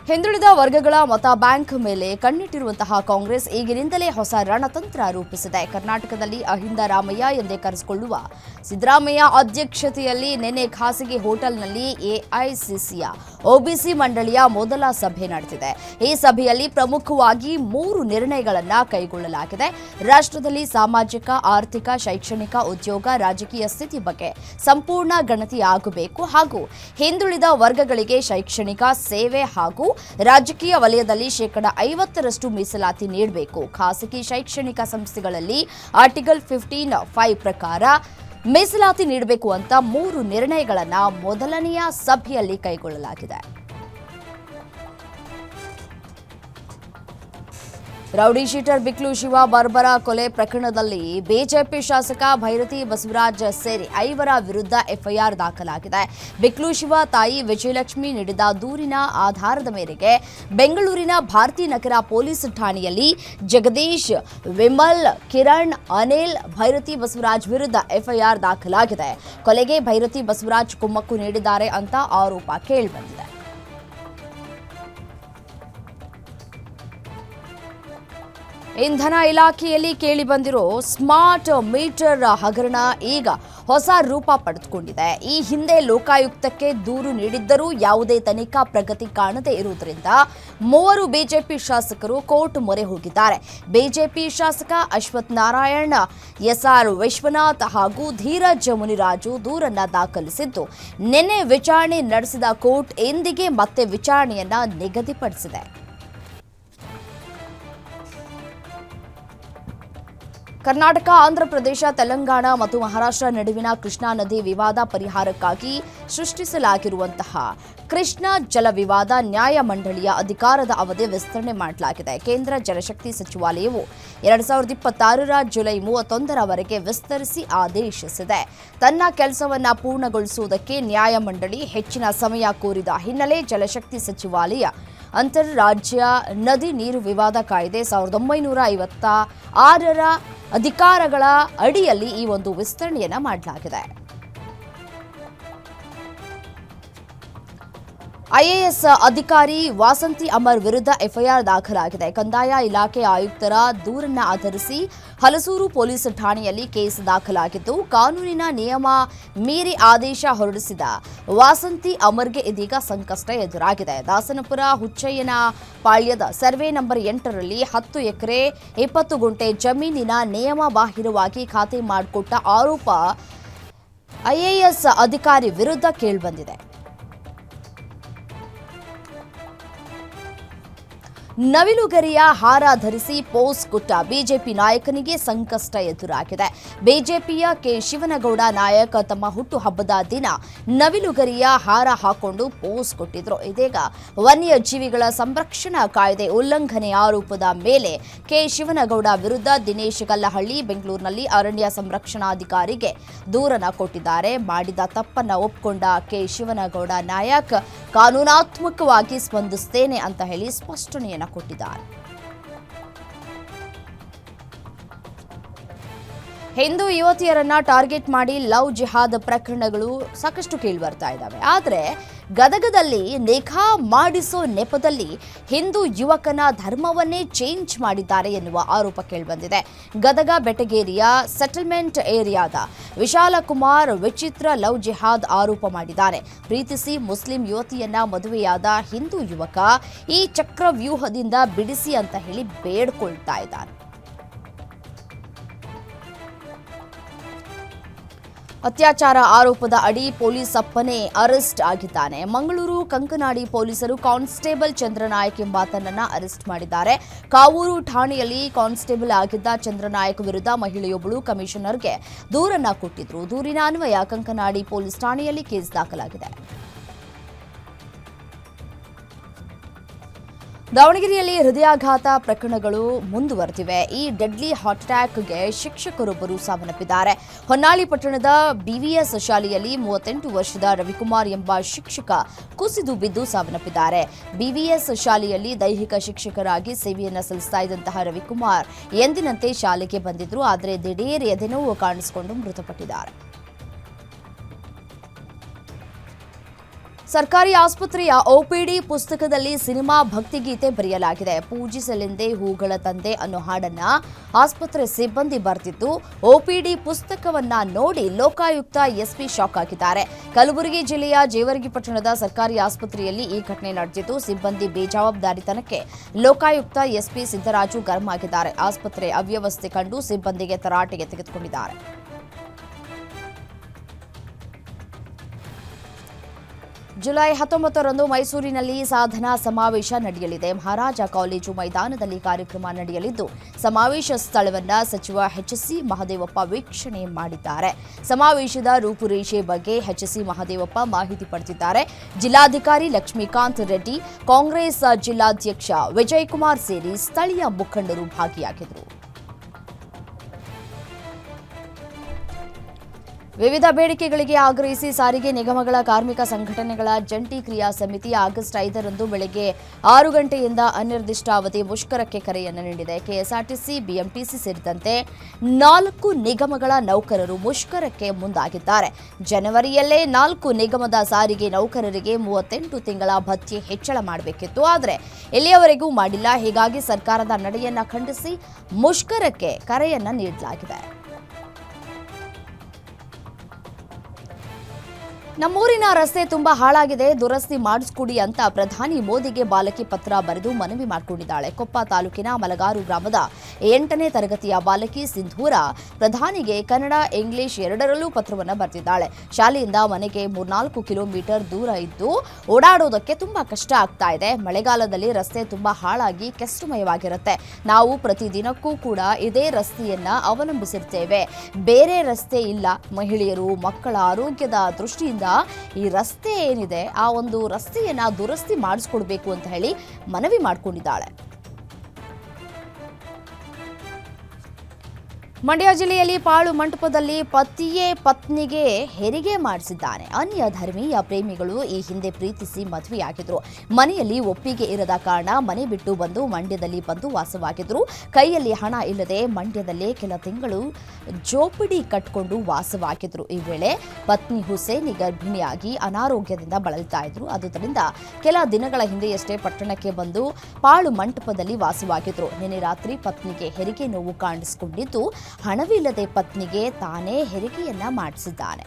ಹಿಂದುಳಿದ ವರ್ಗಗಳ ಮತ ಬ್ಯಾಂಕ್ ಮೇಲೆ ಕಣ್ಣಿಟ್ಟಿರುವಂತಹ ಕಾಂಗ್ರೆಸ್ ಈಗಿನಿಂದಲೇ ಹೊಸ ರಣತಂತ್ರ ರೂಪಿಸಿದೆ. ಕರ್ನಾಟಕದಲ್ಲಿ ಅಹಿಂದ ರಾಮಯ್ಯ ಎಂದೇ ಕರೆಸಿಕೊಳ್ಳುವ ಸಿದ್ದರಾಮಯ್ಯ ಅಧ್ಯಕ್ಷತೆಯಲ್ಲಿ ನಿನ್ನೆ ಖಾಸಗಿ ಹೋಟೆಲ್ನಲ್ಲಿ ಎಐಸಿಸಿಯ ಒಬಿಸಿ ಮಂಡಳಿಯ ಮೊದಲ ಸಭೆ ನಡೆದಿದೆ. ಈ ಸಭೆಯಲ್ಲಿ ಪ್ರಮುಖವಾಗಿ 3 ನಿರ್ಣಯಗಳನ್ನು ಕೈಗೊಳ್ಳಲಾಗಿದೆ. ರಾಷ್ಟ್ರದಲ್ಲಿ ಸಾಮಾಜಿಕ, ಆರ್ಥಿಕ, ಶೈಕ್ಷಣಿಕ, ಉದ್ಯೋಗ, ರಾಜಕೀಯ ಸ್ಥಿತಿ ಬಗ್ಗೆ ಸಂಪೂರ್ಣ ಗಣತಿಯಾಗಬೇಕು ಹಾಗೂ ಹಿಂದುಳಿದ ವರ್ಗಗಳಿಗೆ ಶೈಕ್ಷಣಿಕ ಸೇವೆ ಹಾಗೂ ರಾಜಕೀಯ ವಲಯದಲ್ಲಿ 50% ಮೀಸಲಾತಿ ನೀಡಬೇಕು. ಖಾಸಗಿ ಶೈಕ್ಷಣಿಕ ಸಂಸ್ಥೆಗಳಲ್ಲಿ ಆರ್ಟಿಕಲ್ 15(5) ಪ್ರಕಾರ ಮೀಸಲಾತಿ ನೀಡಬೇಕು ಅಂತ 3 ನಿರ್ಣಯಗಳನ್ನು ಮೊದಲನೆಯ ಸಭೆಯಲ್ಲಿ ಕೈಗೊಳ್ಳಲಾಗಿದೆ. ರೌಡಿ ಶೀಟರ್ ಬಿಕ್ಲು ಶಿವ ಬರ್ಬರ ಕೊಲೆ ಪ್ರಕರಣದಲ್ಲಿ ಬಿಜೆಪಿ ಶಾಸಕ ಭೈರತಿ ಬಸವರಾಜ್ ಸೇರಿ 5 ವಿರುದ್ಧ ಎಫ್ಐಆರ್ ದಾಖಲಾಗಿದೆ. ಬಿಕ್ಲು ಶಿವ ತಾಯಿ ವಿಜಯಲಕ್ಷ್ಮಿ ನೀಡಿದ ದೂರಿನ ಆಧಾರದ ಮೇರೆಗೆ ಬೆಂಗಳೂರಿನ ಭಾರತೀನಗರ ಪೊಲೀಸ್ ಠಾಣೆಯಲ್ಲಿ ಜಗದೀಶ್, ವಿಮಲ್, ಕಿರಣ್, ಅನಿಲ್, ಭೈರತಿ ಬಸವರಾಜ್ ವಿರುದ್ಧ ಎಫ್ಐಆರ್ ದಾಖಲಾಗಿದೆ. ಕೊಲೆಗೆ ಭೈರತಿ ಬಸವರಾಜ್ ಕುಮ್ಮಕ್ಕು ನೀಡಿದ್ದಾರೆ ಅಂತ ಆರೋಪ ಕೇಳಿಬಂದಿದೆ. ಇಂಧನ ಇಲಾಖೆಯಲ್ಲಿ ಕೇಳಿಬಂದಿರೋ ಸ್ಮಾರ್ಟ್ ಮೀಟರ್ ಹಗರಣ ಈಗ ಹೊಸ ರೂಪ ಪಡೆದುಕೊಂಡಿದೆ. ಈ ಹಿಂದೆ ಲೋಕಾಯುಕ್ತಕ್ಕೆ ದೂರು ನೀಡಿದ್ದರೂ ಯಾವುದೇ ತನಿಖಾ ಪ್ರಗತಿ ಕಾಣದೇ ಇರುವುದರಿಂದ 3 ಬಿಜೆಪಿ ಶಾಸಕರು ಕೋರ್ಟ್ ಮೊರೆ ಹೋಗಿದ್ದಾರೆ. ಬಿಜೆಪಿ ಶಾಸಕ ಅಶ್ವಥ್ ನಾರಾಯಣ್, ಎಸ್ಆರ್ ವಿಶ್ವನಾಥ್ ಹಾಗೂ ಧೀರಜ್ ಮುನಿರಾಜು ದೂರನ್ನ ದಾಖಲಿಸಿದ್ದು, ನಿನ್ನೆ ವಿಚಾರಣೆ ನಡೆಸಿದ ಕೋರ್ಟ್ ಇಂದಿಗೆ ಮತ್ತೆ ವಿಚಾರಣೆಯನ್ನ ನಿಗದಿಪಡಿಸಿದೆ. ಕರ್ನಾಟಕ, ಆಂಧ್ರಪ್ರದೇಶ, ತೆಲಂಗಾಣ ಮತ್ತು ಮಹಾರಾಷ್ಟ್ರ ನಡುವಿನ ಕೃಷ್ಣಾ ನದಿ ವಿವಾದ ಪರಿಹಾರಕ್ಕಾಗಿ ಸೃಷ್ಟಿಸಲಾಗಿರುವಂತಹ ಕೃಷ್ಣಾ ಜಲ ವಿವಾದ ನ್ಯಾಯಮಂಡಳಿಯ ಅಧಿಕಾರದ ಅವಧಿ ವಿಸ್ತರಣೆ ಮಾಡಲಾಗಿದೆ. ಕೇಂದ್ರ ಜಲಶಕ್ತಿ ಸಚಿವಾಲಯವು 2026 ಜುಲೈ 31ರವರೆಗೆ ವಿಸ್ತರಿಸಿ ಆದೇಶಿಸಿದೆ. ತನ್ನ ಕೆಲಸವನ್ನ ಪೂರ್ಣಗೊಳಿಸುವುದಕ್ಕೆ ನ್ಯಾಯಮಂಡಳಿ ಹೆಚ್ಚಿನ ಸಮಯ ಕೋರಿದ ಹಿನ್ನೆಲೆ ಜಲಶಕ್ತಿ ಸಚಿವಾಲಯ ಅಂತಾರಾಜ್ಯ ನದಿ ನೀರು ವಿವಾದ ಕಾಯ್ದೆ 1956ರ ಅಧಿಕಾರಗಳ ಅಡಿಯಲ್ಲಿ ಈ ಒಂದು ವಿಸ್ತರಣೆಯನ್ನ ಮಾಡಲಾಗಿದೆ. ಐಎಎಸ್ ಅಧಿಕಾರಿ ವಾಸಂತಿ ಅಮರ್ ವಿರುದ್ಧ ಎಫ್ಐಆರ್ ದಾಖಲಾಗಿದೆ. ಕಂದಾಯ ಇಲಾಖೆ ಆಯುಕ್ತರ ದೂರನ್ನ ಆಧರಿಸಿ ಹಲಸೂರು ಪೊಲೀಸ್ ಠಾಣೆಯಲ್ಲಿ ಕೇಸ್ ದಾಖಲಾಗಿದ್ದು, ಕಾನೂನಿನ ನಿಯಮ ಮೀರಿ ಆದೇಶ ಹೊರಡಿಸಿದ ವಾಸಂತಿ ಅಮರ್ಗೆ ಇದೀಗ ಸಂಕಷ್ಟ ಎದುರಾಗಿದೆ. ದಾಸನಪುರ ಹುಚ್ಚಯ್ಯನ ಪಾಳ್ಯದ ಸರ್ವೆ ನಂಬರ್ 8ರಲ್ಲಿ 10 ಎಕರೆ 20 ಗುಂಟೆ ಜಮೀನಿನ ನಿಯಮ ಬಾಹಿರವಾಗಿ ಖಾತೆ ಮಾಡಿಕೊಟ್ಟ ಆರೋಪ ಐಎಎಸ್ ಅಧಿಕಾರಿ ವಿರುದ್ಧ ಕೇಳಿಬಂದಿದೆ. ನವಿಲುಗರಿಯ ಹಾರ ಧರಿಸಿ ಪೋಸ್ ಕೊಟ್ಟ ಬಿಜೆಪಿ ನಾಯಕನಿಗೆ ಸಂಕಷ್ಟ ಎದುರಾಗಿದೆ. ಬಿಜೆಪಿಯ ಕೆ ಶಿವನಗೌಡ ನಾಯಕ್ ತಮ್ಮ ಹುಟ್ಟುಹಬ್ಬದ ದಿನ ನವಿಲುಗರಿಯ ಹಾರ ಹಾಕೊಂಡು ಪೋಸ್ ಕೊಟ್ಟಿದ್ರು. ಇದೀಗ ವನ್ಯಜೀವಿಗಳ ಸಂರಕ್ಷಣಾ ಕಾಯ್ದೆ ಉಲ್ಲಂಘನೆ ಆರೋಪದ ಮೇಲೆ ಕೆ ಶಿವನಗೌಡ ವಿರುದ್ಧ ದಿನೇಶ್ ಗಲ್ಲಹಳ್ಳಿ ಬೆಂಗಳೂರಿನಲ್ಲಿ ಅರಣ್ಯ ಸಂರಕ್ಷಣಾಧಿಕಾರಿಗೆ ದೂರನ್ನ ಕೊಟ್ಟಿದ್ದಾರೆ. ಮಾಡಿದ ತಪ್ಪನ್ನ ಒಪ್ಪಿಕೊಂಡ ಕೆ ಶಿವನಗೌಡ ನಾಯಕ್ ಕಾನೂನಾತ್ಮಕವಾಗಿ ಸ್ಪಂದಿಸುತ್ತೇನೆ ಅಂತ ಹೇಳಿ ಸ್ಪಷ್ಟನೆಯನ್ನು ಕೊಟ್ಟಿದ್ದಾರೆ. ಹಿಂದೂ ಯುವತಿಯರನ್ನ ಟಾರ್ಗೆಟ್ ಮಾಡಿ ಲವ್ ಜಿಹಾದ್ ಪ್ರಕರಣಗಳು ಸಾಕಷ್ಟು ಕೇಳಿಬರ್ತಾ ಇದ್ದಾವೆ. ಆದರೆ ಗದಗದಲ್ಲಿ ನಿಖಾ ಮಾಡಿಸೋ ನೆಪದಲ್ಲಿ ಹಿಂದೂ ಯುವಕನ ಧರ್ಮವನ್ನೇ ಚೇಂಜ್ ಮಾಡಿದ್ದಾರೆ ಎನ್ನುವ ಆರೋಪ ಕೇಳಿಬಂದಿದೆ. ಗದಗ ಬೆಟಗೇರಿಯ ಸೆಟಲ್ಮೆಂಟ್ ಏರಿಯಾದ ವಿಶಾಲಕುಮಾರ್ ವಿಚಿತ್ರ ಲವ್ ಜಿಹಾದ್ ಆರೋಪ ಮಾಡಿದ್ದಾರೆ. ಪ್ರೀತಿಸಿ ಮುಸ್ಲಿಂ ಯುವತಿಯನ್ನ ಮದುವೆಯಾದ ಹಿಂದೂ ಯುವಕ ಈ ಚಕ್ರವ್ಯೂಹದಿಂದ ಬಿಡಿಸಿ ಅಂತ ಹೇಳಿ ಬೇಡ್ಕೊಳ್ತಾ ಇದ್ದಾರೆ. ಅತ್ಯಾಚಾರ ಆರೋಪದ ಅಡಿ ಪೊಲೀಸ್ ಅಪ್ಪನೇ ಅರೆಸ್ಟ್ ಆಗಿದ್ದಾನೆ. ಮಂಗಳೂರು ಕಂಕನಾಡಿ ಪೊಲೀಸರು ಕಾನ್ಸ್ಟೇಬಲ್ ಚಂದ್ರನಾಯಕ್ ಎಂಬಾತನನ್ನ ಅರೆಸ್ಟ್ ಮಾಡಿದ್ದಾರೆ. ಕಾವೂರು ಠಾಣೆಯಲ್ಲಿ ಕಾನ್ಸ್ಟೇಬಲ್ ಆಗಿದ್ದ ಚಂದ್ರನಾಯಕ್ ವಿರುದ್ಧ ಮಹಿಳೆಯೊಬ್ಬಳು ಕಮಿಷನರ್ಗೆ ದೂರನ್ನ ಕೊಟ್ಟಿದ್ರು. ದೂರಿನ ಅನ್ವಯ ಕಂಕನಾಡಿ ಪೊಲೀಸ್ ಠಾಣೆಯಲ್ಲಿ ಕೇಸ್ ದಾಖಲಾಗಿದೆ. ದಾವಣಗೆರೆಯಲ್ಲಿ ಹೃದಯಾಘಾತ ಪ್ರಕರಣಗಳು ಮುಂದುವರೆದಿವೆ. ಈ ಡೆಡ್ಲಿ ಹಾರ್ಟ್ ಅಟ್ಯಾಕ್ಗೆ ಶಿಕ್ಷಕರೊಬ್ಬರು ಸಾವನ್ನಪ್ಪಿದ್ದಾರೆ. ಹೊನ್ನಾಳಿ ಪಟ್ಟಣದ ಬಿವಿಎಸ್ ಶಾಲೆಯಲ್ಲಿ 38 ವರ್ಷದ ರವಿಕುಮಾರ್ ಎಂಬ ಶಿಕ್ಷಕ ಕುಸಿದು ಬಿದ್ದು ಸಾವನ್ನಪ್ಪಿದ್ದಾರೆ. ಬಿವಿಎಸ್ ಶಾಲೆಯಲ್ಲಿ ದೈಹಿಕ ಶಿಕ್ಷಕರಾಗಿ ಸೇವೆಯನ್ನು ಸಲ್ಲಿಸ್ತಾ ಇದ್ದಂತಹ ರವಿಕುಮಾರ್ ಎಂದಿನಂತೆ ಶಾಲೆಗೆ ಬಂದಿದ್ರು. ಆದರೆ ದಿಢೀರ್ ಎದೆನೋವು ಕಾಣಿಸಿಕೊಂಡು ಮೃತಪಟ್ಟಿದ್ದಾರೆ. ಸರ್ಕಾರಿ ಆಸ್ಪತ್ರೆಯ ಒಪಿಡಿ ಪುಸ್ತಕದಲ್ಲಿ ಸಿನಿಮಾ ಭಕ್ತಿಗೀತೆ ಬರೆಯಲಾಗಿದೆ. ಪೂಜಿಸಲೆಂದೇ ಹೂಗಳ ತಂದೆ ಅನ್ನೋ ಹಾಡನ್ನ ಆಸ್ಪತ್ರೆ ಸಿಬ್ಬಂದಿ ಬರೆದಿದ್ದು, ಒಪಿಡಿ ಪುಸ್ತಕವನ್ನ ನೋಡಿ ಲೋಕಾಯುಕ್ತ ಎಸ್ಪಿ ಶಾಕ್ ಆಗಿದ್ದಾರೆ. ಕಲಬುರಗಿ ಜಿಲ್ಲೆಯ ಜೇವರ್ಗಿ ಪಟ್ಟಣದ ಸರ್ಕಾರಿ ಆಸ್ಪತ್ರೆಯಲ್ಲಿ ಈ ಘಟನೆ ನಡೆದಿದ್ದು, ಸಿಬ್ಬಂದಿ ಬೇಜವಾಬ್ದಾರಿತನಕ್ಕೆ ಲೋಕಾಯುಕ್ತ ಎಸ್ಪಿ ಸಿದ್ದರಾಜು ಗರಂ ಆಗಿದ್ದಾರೆ. ಆಸ್ಪತ್ರೆ ಅವ್ಯವಸ್ಥೆ ಕಂಡು ಸಿಬ್ಬಂದಿಗೆ ತರಾಟೆಗೆ ತೆಗೆದುಕೊಂಡಿದ್ದಾರೆ. ಜುಲೈ 19ರಂದು ಮೈಸೂರಿನಲ್ಲಿ ಸಾಧನಾ ಸಮಾವೇಶ ನಡೆಯಲಿದೆ. ಮಹಾರಾಜ ಕಾಲೇಜು ಮೈದಾನದಲ್ಲಿ ಕಾರ್ಯಕ್ರಮ ನಡೆಯಲಿದ್ದು, ಸಮಾವೇಶ ಸ್ಥಳವನ್ನು ಸಚಿವ ಎಚ್.ಸಿ. ಮಹದೇವಪ್ಪ ವೀಕ್ಷಣೆ ಮಾಡಿದ್ದಾರೆ. ಸಮಾವೇಶದ ರೂಪುರೇಷೆ ಬಗ್ಗೆ ಎಚ್.ಸಿ. ಮಹದೇವಪ್ಪ ಮಾಹಿತಿ ಪಡೆದಿದ್ದಾರೆ. ಜಿಲ್ಲಾಧಿಕಾರಿ ಲಕ್ಷ್ಮೀಕಾಂತ್ ರೆಡ್ಡಿ, ಕಾಂಗ್ರೆಸ್ ಜಿಲ್ಲಾಧ್ಯಕ್ಷ ವಿಜಯಕುಮಾರ್ ಸೇರಿ ಸ್ಥಳೀಯ ಮುಖಂಡರು ಭಾಗಿಯಾಗಿದ್ದರು. ವಿವಿಧ ಬೇಡಿಕೆಗಳಿಗೆ ಆಗ್ರಹಿಸಿ ಸಾರಿಗೆ ನಿಗಮಗಳ ಕಾರ್ಮಿಕ ಸಂಘಟನೆಗಳ ಜಂಟಿ ಕ್ರಿಯಾ ಸಮಿತಿ ಆಗಸ್ಟ್ 5ರಂದು ಬೆಳಗ್ಗೆ 6 ಗಂಟೆಯಿಂದ ಅನಿರ್ದಿಷ್ಟಾವಧಿ ಮುಷ್ಕರಕ್ಕೆ ಕರೆಯನ್ನು ನೀಡಿದೆ. ಕೆಎಸ್ಆರ್ಟಿಸಿ, ಬಿಎಂಟಿಸಿ ಸೇರಿದಂತೆ 4 ನಿಗಮಗಳ ನೌಕರರು ಮುಷ್ಕರಕ್ಕೆ ಮುಂದಾಗಿದ್ದಾರೆ. ಜನವರಿಯಲ್ಲೇ 4 ನಿಗಮದ ಸಾರಿಗೆ ನೌಕರರಿಗೆ 38 ತಿಂಗಳ ಭತ್ಯೆ ಹೆಚ್ಚಳ ಮಾಡಬೇಕಿತ್ತು. ಆದರೆ ಇಲ್ಲಿಯವರೆಗೂ ಮಾಡಿಲ್ಲ. ಹೀಗಾಗಿ ಸರ್ಕಾರದ ನಡೆಯನ್ನ ಖಂಡಿಸಿ ಮುಷ್ಕರಕ್ಕೆ ಕರೆಯನ್ನ ನೀಡಲಾಗಿದೆ. ನಮ್ಮೂರಿನ ರಸ್ತೆ ತುಂಬಾ ಹಾಳಾಗಿದೆ, ದುರಸ್ತಿ ಮಾಡಿಸ್ಕೊಡಿ ಅಂತ ಪ್ರಧಾನಿ ಮೋದಿಗೆ ಬಾಲಕಿ ಪತ್ರ ಬರೆದು ಮನವಿ ಮಾಡಿಕೊಂಡಿದ್ದಾಳೆ. ಕೊಪ್ಪ ತಾಲೂಕಿನ ಮಲಗಾರು ಗ್ರಾಮದ 8ನೇ ತರಗತಿಯ ಬಾಲಕಿ ಸಿಂಧೂರ ಪ್ರಧಾನಿಗೆ ಕನ್ನಡ, ಇಂಗ್ಲಿಷ್ ಎರಡರಲ್ಲೂ ಪತ್ರವನ್ನು ಬರೆದಿದ್ದಾಳೆ. ಶಾಲೆಯಿಂದ ಮನೆಗೆ 3-4 ಕಿಲೋಮೀಟರ್ ದೂರ ಇದ್ದು ಓಡಾಡೋದಕ್ಕೆ ತುಂಬಾ ಕಷ್ಟ ಆಗ್ತಾ ಇದೆ. ಮಳೆಗಾಲದಲ್ಲಿ ರಸ್ತೆ ತುಂಬಾ ಹಾಳಾಗಿ ಕೆಸರುಮಯವಾಗಿರುತ್ತೆ. ನಾವು ಪ್ರತಿದಿನಕ್ಕೂ ಕೂಡ ಇದೇ ರಸ್ತೆಯನ್ನ ಅವಲಂಬಿಸಿರ್ತೇವೆ. ಬೇರೆ ರಸ್ತೆ ಇಲ್ಲ. ಮಹಿಳೆಯರು, ಮಕ್ಕಳ ಆರೋಗ್ಯದ ದೃಷ್ಟಿಯಿಂದ ಈ ರಸ್ತೆ ಏನಿದೆ ಆ ಒಂದು ರಸ್ತೆಯನ್ನ ದುರಸ್ತಿ ಮಾಡಿಸ್ಕೊಡ್ಬೇಕು ಅಂತ ಹೇಳಿ ಮನವಿ ಮಾಡಿಕೊಂಡಿದ್ದಾಳೆ. ಮಂಡ್ಯ ಜಿಲ್ಲೆಯಲ್ಲಿ ಪಾಳು ಮಂಟಪದಲ್ಲಿ ಪತಿಯೇ ಪತ್ನಿಗೆ ಹೆರಿಗೆ ಮಾಡಿಸಿದ್ದಾನೆ. ಅನ್ಯ ಧರ್ಮೀಯ ಪ್ರೇಮಿಗಳು ಈ ಹಿಂದೆ ಪ್ರೀತಿಸಿ ಮದುವೆಯಾಗಿದ್ರು. ಮನೆಯಲ್ಲಿ ಒಪ್ಪಿಗೆ ಇರದ ಕಾರಣ ಮನೆ ಬಿಟ್ಟು ಬಂದು ಮಂಡ್ಯದಲ್ಲಿ ಬಂದು ವಾಸವಾಗಿದ್ರು. ಕೈಯಲ್ಲಿ ಹಣ ಇಲ್ಲದೆ ಮಂಡ್ಯದಲ್ಲೇ ಕೆಲ ತಿಂಗಳು ಜೋಪಡಿ ಕಟ್ಕೊಂಡು ವಾಸವಾಗಿದ್ರು. ಈ ವೇಳೆ ಪತ್ನಿ ಹುಸೇನ್ ಗರ್ಭಿಣಿಯಾಗಿ ಅನಾರೋಗ್ಯದಿಂದ ಬಳಲ್ತಾ ಇದ್ರು. ಆದುದರಿಂದ ಕೆಲ ದಿನಗಳ ಹಿಂದೆಯಷ್ಟೇ ಪಟ್ಟಣಕ್ಕೆ ಬಂದು ಪಾಳು ಮಂಟಪದಲ್ಲಿ ವಾಸವಾಗಿದ್ರು. ನಿನ್ನೆ ರಾತ್ರಿ ಪತ್ನಿಗೆ ಹೆರಿಗೆ ನೋವು ಕಾಣಿಸಿಕೊಂಡಿದ್ದು, ಹಣವಿಲ್ಲದೆ ಪತ್ನಿಗೆ ತಾನೇ ಹೆರಿಗೆಯನ್ನ ಮಾಡಿಸಿದ್ದಾನೆ.